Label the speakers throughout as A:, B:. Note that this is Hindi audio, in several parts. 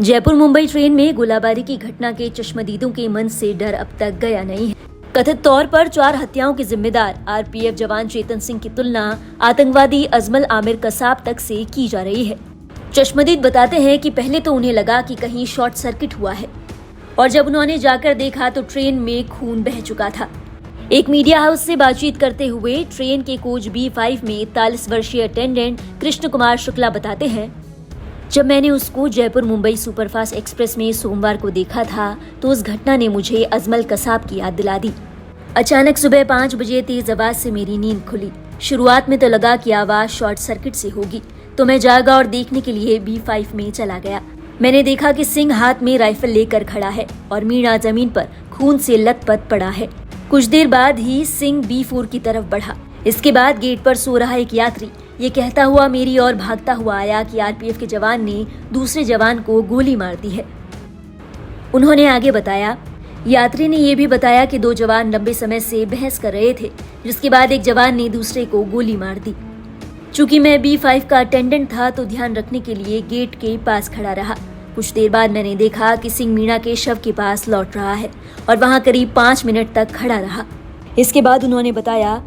A: जयपुर मुंबई ट्रेन में गोलाबारी की घटना के चश्मदीदों के मन से डर अब तक गया नहीं है। कथित तौर पर 4 हत्याओं के जिम्मेदार आरपीएफ जवान चेतन सिंह की तुलना आतंकवादी अजमल आमिर कसाब तक से की जा रही है। चश्मदीद बताते हैं कि पहले तो उन्हें लगा कि कहीं शॉर्ट सर्किट हुआ है और जब उन्होंने जाकर देखा तो ट्रेन में खून बह चुका था। एक मीडिया हाउस से बातचीत करते हुए ट्रेन के कोच B5 में 43 वर्षीय अटेंडेंट कृष्ण कुमार शुक्ला बताते हैं, जब मैंने उसको जयपुर मुंबई सुपरफास्ट एक्सप्रेस में सोमवार को देखा था तो उस घटना ने मुझे अजमल कसाब की याद दिला दी। अचानक सुबह 5 बजे तेज आवाज से मेरी नींद खुली। शुरुआत में तो लगा कि आवाज शॉर्ट सर्किट से होगी, तो मैं जागा और देखने के लिए B5 में चला गया। मैंने देखा कि सिंह हाथ में राइफल लेकर खड़ा है और मीणा जमीन पर खून से लथपथ पड़ा है। कुछ देर बाद ही सिंह B4 की तरफ बढ़ा। इसके बाद गेट पर सो रहा एक यात्री ये कहता हुआ मेरी ओर भागता हुआ आया कि आरपीएफ के जवान ने दूसरे जवान को गोली मार दी है। उन्होंने आगे बताया, यात्री ने ये भी बताया कि 2 जवान लंबे समय से बहस कर रहे थे, जिसके बाद एक जवान ने दूसरे को गोली मार दी। चूंकि मैं B5 का अटेंडेंट था तो ध्यान रखने के लिए गेट के पास खड़ा रहा। कुछ देर बाद मैंने देखा कि सिंह मीणा के शव के पास लौट रहा है और वहां करीब 5 मिनट तक खड़ा रहा। इसके बाद उन्होंने बताया,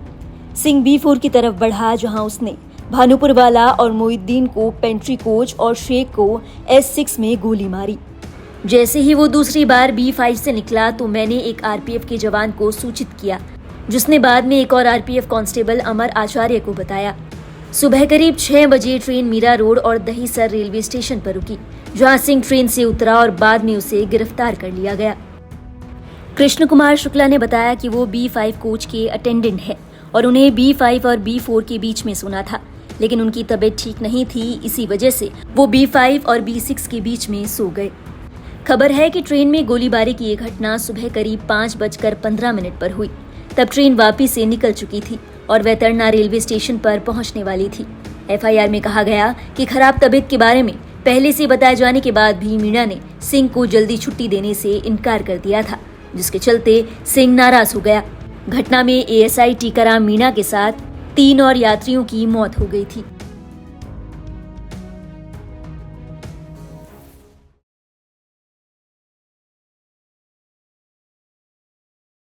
A: सिंह B4 की तरफ बढ़ा जहां उसने भानुपुर वाला और मोहिद्दीन को पेंट्री कोच और शेख को S6 में गोली मारी। जैसे ही वो दूसरी बार B5 से निकला तो मैंने एक आरपीएफ के जवान को सूचित किया, जिसने बाद में एक और आरपीएफ कांस्टेबल अमर आचार्य को बताया। सुबह करीब 6 बजे ट्रेन मीरा रोड और दहीसर रेलवे स्टेशन पर रुकी, जहां सिंह ट्रेन से उतरा और बाद में उसे गिरफ्तार कर लिया गया। कृष्ण कुमार शुक्ला ने बताया कि वो B5 कोच के अटेंडेंट है और उन्हें B5 और B4 के बीच में सोना था, लेकिन उनकी तबीयत ठीक नहीं थी, इसी वजह से वो B5 और B6 के बीच में सो गए। खबर है कि ट्रेन में गोलीबारी की ये घटना सुबह करीब 5:15 पर हुई। तब ट्रेन वापी से निकल चुकी थी और वैतरना रेलवे स्टेशन पर पहुंचने वाली थी। FIR में कहा गया कि खराब तबीयत के बारे में पहले से बताए जाने के बाद भी मीणा ने सिंह को जल्दी छुट्टी देने से इनकार कर दिया था, जिसके चलते सिंह नाराज हो गया। घटना में ASI टीकाराम मीणा के साथ 3 और यात्रियों की मौत हो गई थी।